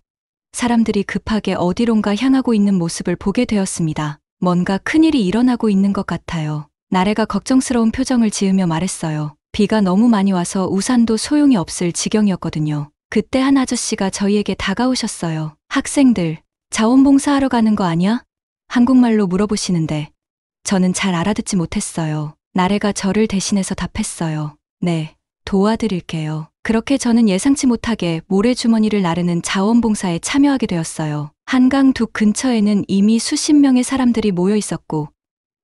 사람들이 급하게 어디론가 향하고 있는 모습을 보게 되었습니다. 뭔가 큰일이 일어나고 있는 것 같아요. 나래가 걱정스러운 표정을 지으며 말했어요. 비가 너무 많이 와서 우산도 소용이 없을 지경이었거든요. 그때 한 아저씨가 저희에게 다가오셨어요. 학생들, 자원봉사하러 가는 거 아니야? 한국말로 물어보시는데 저는 잘 알아듣지 못했어요. 나래가 저를 대신해서 답했어요. 네, 도와드릴게요. 그렇게 저는 예상치 못하게 모래주머니를 나르는 자원봉사에 참여하게 되었어요. 한강 둑 근처에는 이미 수십 명의 사람들이 모여 있었고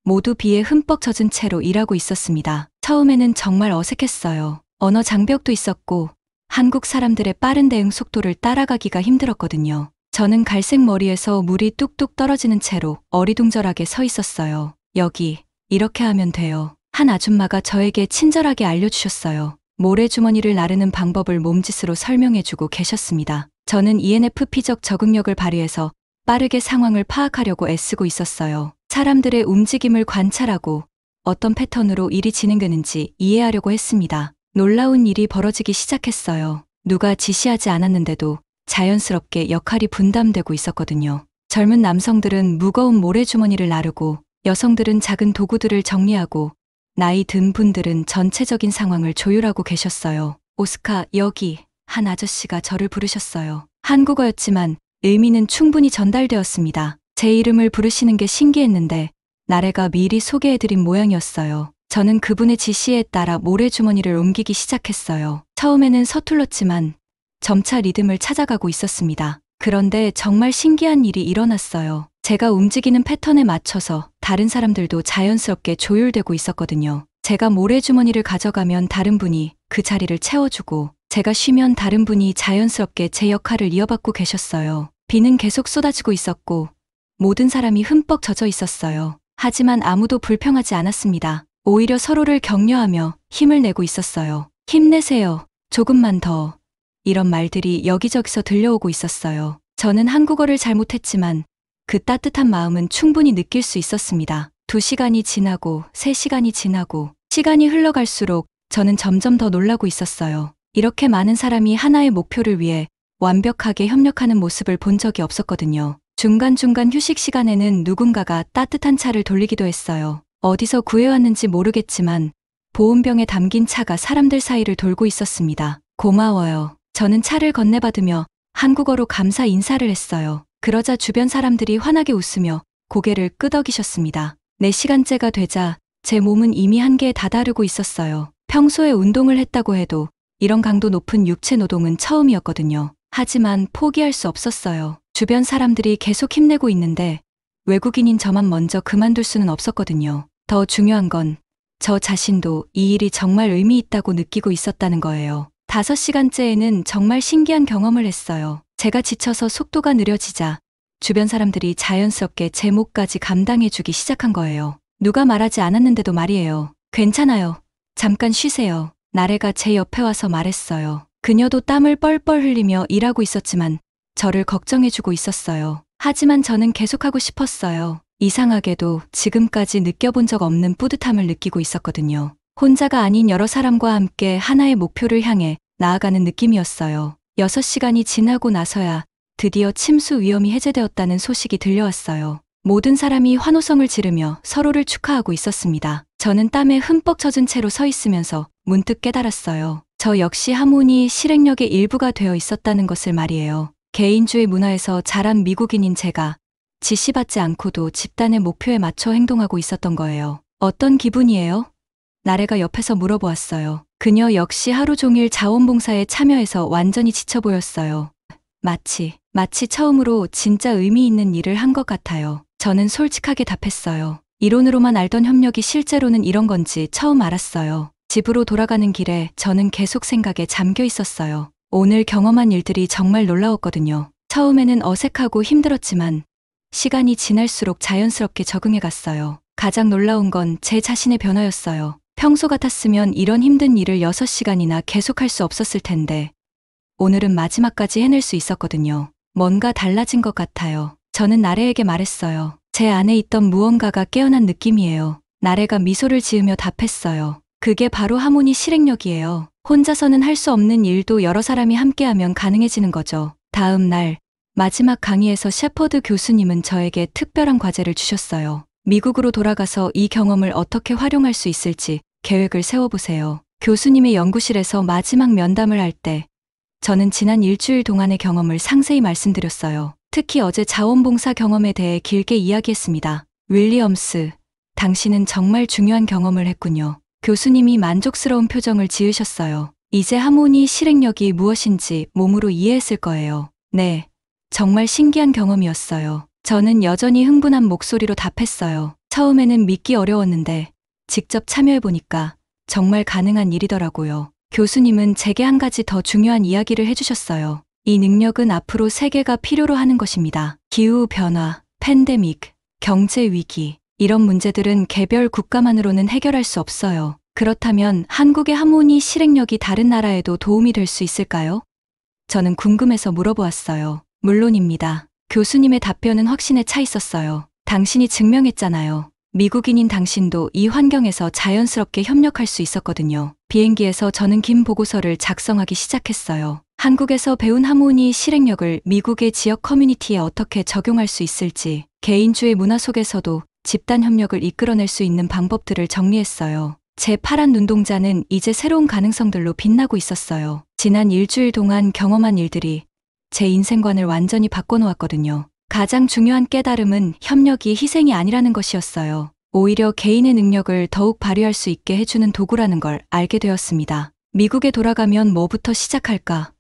모두 비에 흠뻑 젖은 채로 일하고 있었습니다. 처음에는 정말 어색했어요. 언어 장벽도 있었고 한국 사람들의 빠른 대응 속도를 따라가기가 힘들었거든요. 저는 갈색 머리에서 물이 뚝뚝 떨어지는 채로 어리둥절하게 서 있었어요. 여기, 이렇게 하면 돼요. 한 아줌마가 저에게 친절하게 알려주셨어요. 모래주머니를 나르는 방법을 몸짓으로 설명해주고 계셨습니다. 저는 ENFP적 적응력을 발휘해서 빠르게 상황을 파악하려고 애쓰고 있었어요. 사람들의 움직임을 관찰하고 어떤 패턴으로 일이 진행되는지 이해하려고 했습니다. 놀라운 일이 벌어지기 시작했어요. 누가 지시하지 않았는데도 자연스럽게 역할이 분담되고 있었거든요. 젊은 남성들은 무거운 모래주머니를 나르고 여성들은 작은 도구들을 정리하고 나이 든 분들은 전체적인 상황을 조율하고 계셨어요. 오스카, 여기. 한 아저씨가 저를 부르셨어요. 한국어였지만 의미는 충분히 전달되었습니다. 제 이름을 부르시는 게 신기했는데 나래가 미리 소개해드린 모양이었어요. 저는 그분의 지시에 따라 모래주머니를 옮기기 시작했어요. 처음에는 서툴렀지만 점차 리듬을 찾아가고 있었습니다. 그런데 정말 신기한 일이 일어났어요. 제가 움직이는 패턴에 맞춰서 다른 사람들도 자연스럽게 조율되고 있었거든요. 제가 모래주머니를 가져가면 다른 분이 그 자리를 채워주고 제가 쉬면 다른 분이 자연스럽게 제 역할을 이어받고 계셨어요. 비는 계속 쏟아지고 있었고 모든 사람이 흠뻑 젖어 있었어요. 하지만 아무도 불평하지 않았습니다. 오히려 서로를 격려하며 힘을 내고 있었어요. 힘내세요. 조금만 더. 이런 말들이 여기저기서 들려오고 있었어요. 저는 한국어를 잘 못했지만 그 따뜻한 마음은 충분히 느낄 수 있었습니다. 2시간이 지나고 3시간이 지나고 시간이 흘러갈수록 저는 점점 더 놀라고 있었어요. 이렇게 많은 사람이 하나의 목표를 위해 완벽하게 협력하는 모습을 본 적이 없었거든요. 중간중간 휴식 시간에는 누군가가 따뜻한 차를 돌리기도 했어요. 어디서 구해왔는지 모르겠지만 보온병에 담긴 차가 사람들 사이를 돌고 있었습니다. 고마워요. 저는 차를 건네받으며 한국어로 감사 인사를 했어요. 그러자 주변 사람들이 환하게 웃으며 고개를 끄덕이셨습니다. 4시간째가 되자 제 몸은 이미 한계에 다다르고 있었어요. 평소에 운동을 했다고 해도 이런 강도 높은 육체 노동은 처음이었거든요. 하지만 포기할 수 없었어요. 주변 사람들이 계속 힘내고 있는데 외국인인 저만 먼저 그만둘 수는 없었거든요. 더 중요한 건 저 자신도 이 일이 정말 의미 있다고 느끼고 있었다는 거예요. 5시간째에는 정말 신기한 경험을 했어요. 제가 지쳐서 속도가 느려지자 주변 사람들이 자연스럽게 제 목까지 감당해주기 시작한 거예요. 누가 말하지 않았는데도 말이에요. 괜찮아요. 잠깐 쉬세요. 나래가 제 옆에 와서 말했어요. 그녀도 땀을 뻘뻘 흘리며 일하고 있었지만 저를 걱정해주고 있었어요. 하지만 저는 계속하고 싶었어요. 이상하게도 지금까지 느껴본 적 없는 뿌듯함을 느끼고 있었거든요. 혼자가 아닌 여러 사람과 함께 하나의 목표를 향해 나아가는 느낌이었어요. 6시간이 지나고 나서야 드디어 침수 위험이 해제되었다는 소식이 들려왔어요. 모든 사람이 환호성을 지르며 서로를 축하하고 있었습니다. 저는 땀에 흠뻑 젖은 채로 서 있으면서 문득 깨달았어요. 저 역시 하모니 실행력의 일부가 되어 있었다는 것을 말이에요. 개인주의 문화에서 자란 미국인인 제가 지시받지 않고도 집단의 목표에 맞춰 행동하고 있었던 거예요. 어떤 기분이에요? 나래가 옆에서 물어보았어요. 그녀 역시 하루 종일 자원봉사에 참여해서 완전히 지쳐 보였어요. 마치 처음으로 진짜 의미 있는 일을 한 것 같아요. 저는 솔직하게 답했어요. 이론으로만 알던 협력이 실제로는 이런 건지 처음 알았어요. 집으로 돌아가는 길에 저는 계속 생각에 잠겨 있었어요. 오늘 경험한 일들이 정말 놀라웠거든요. 처음에는 어색하고 힘들었지만 시간이 지날수록 자연스럽게 적응해 갔어요. 가장 놀라운 건 제 자신의 변화였어요. 평소 같았으면 이런 힘든 일을 6시간이나 계속할 수 없었을 텐데 오늘은 마지막까지 해낼 수 있었거든요. 뭔가 달라진 것 같아요. 저는 나래에게 말했어요. 제 안에 있던 무언가가 깨어난 느낌이에요. 나래가 미소를 지으며 답했어요. 그게 바로 하모니 실행력이에요. 혼자서는 할 수 없는 일도 여러 사람이 함께하면 가능해지는 거죠. 다음 날 마지막 강의에서 셰퍼드 교수님은 저에게 특별한 과제를 주셨어요. 미국으로 돌아가서 이 경험을 어떻게 활용할 수 있을지 계획을 세워보세요. 교수님의 연구실에서 마지막 면담을 할 때 저는 지난 일주일 동안의 경험을 상세히 말씀드렸어요. 특히 어제 자원봉사 경험에 대해 길게 이야기했습니다. 윌리엄스, 당신은 정말 중요한 경험을 했군요. 교수님이 만족스러운 표정을 지으셨어요. 이제 하모니 실행력이 무엇인지 몸으로 이해했을 거예요. 네, 정말 신기한 경험이었어요. 저는 여전히 흥분한 목소리로 답했어요. 처음에는 믿기 어려웠는데 직접 참여해보니까 정말 가능한 일이더라고요. 교수님은 제게 한 가지 더 중요한 이야기를 해주셨어요. 이 능력은 앞으로 세계가 필요로 하는 것입니다. 기후변화, 팬데믹, 경제위기, 이런 문제들은 개별 국가만으로는 해결할 수 없어요. 그렇다면 한국의 하모니 실행력이 다른 나라에도 도움이 될 수 있을까요? 저는 궁금해서 물어보았어요. 물론입니다. 교수님의 답변은 확신에 차 있었어요. 당신이 증명했잖아요. 미국인인 당신도 이 환경에서 자연스럽게 협력할 수 있었거든요. 비행기에서 저는 긴 보고서를 작성하기 시작했어요. 한국에서 배운 하모니 실행력을 미국의 지역 커뮤니티에 어떻게 적용할 수 있을지, 개인주의 문화 속에서도 집단 협력을 이끌어낼 수 있는 방법들을 정리했어요. 제 파란 눈동자는 이제 새로운 가능성들로 빛나고 있었어요. 지난 일주일 동안 경험한 일들이 제 인생관을 완전히 바꿔놓았거든요. 가장 중요한 깨달음은 협력이 희생이 아니라는 것이었어요. 오히려 개인의 능력을 더욱 발휘할 수 있게 해주는 도구라는 걸 알게 되었습니다. 미국에 돌아가면 뭐부터 시작할까?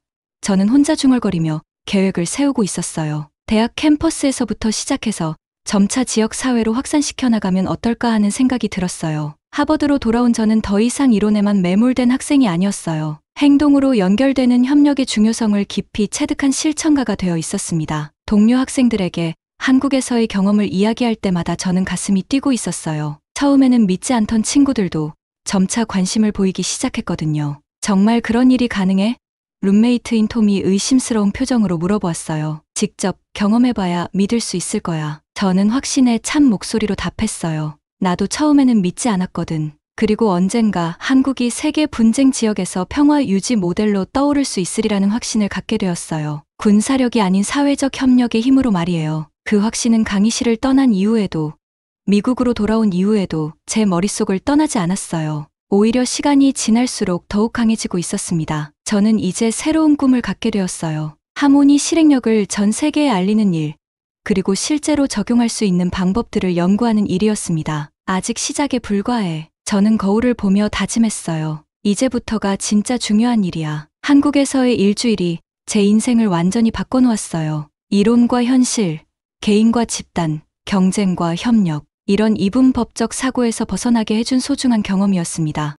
저는 혼자 중얼거리며 계획을 세우고 있었어요. 대학 캠퍼스에서부터 시작해서 점차 지역 사회로 확산시켜 나가면 어떨까 하는 생각이 들었어요. 하버드로 돌아온 저는 더 이상 이론에만 매몰된 학생이 아니었어요. 행동으로 연결되는 협력의 중요성을 깊이 체득한 실천가가 되어 있었습니다. 동료 학생들에게 한국에서의 경험을 이야기할 때마다 저는 가슴이 뛰고 있었어요. 처음에는 믿지 않던 친구들도 점차 관심을 보이기 시작했거든요. 정말 그런 일이 가능해? 룸메이트인 톰이 의심스러운 표정으로 물어보았어요. 직접 경험해봐야 믿을 수 있을 거야. 저는 확신에 찬 목소리로 답했어요. 나도 처음에는 믿지 않았거든. 그리고 언젠가 한국이 세계 분쟁 지역에서 평화 유지 모델로 떠오를 수 있으리라는 확신을 갖게 되었어요. 군사력이 아닌 사회적 협력의 힘으로 말이에요. 그 확신은 강의실을 떠난 이후에도, 미국으로 돌아온 이후에도 제 머릿속을 떠나지 않았어요. 오히려 시간이 지날수록 더욱 강해지고 있었습니다. 저는 이제 새로운 꿈을 갖게 되었어요. 하모니 실행력을 전 세계에 알리는 일, 그리고 실제로 적용할 수 있는 방법들을 연구하는 일이었습니다. 아직 시작에 불과해. 저는 거울을 보며 다짐했어요. 이제부터가 진짜 중요한 일이야. 한국에서의 일주일이 제 인생을 완전히 바꿔놓았어요. 이론과 현실, 개인과 집단, 경쟁과 협력, 이런 이분법적 사고에서 벗어나게 해준 소중한 경험이었습니다.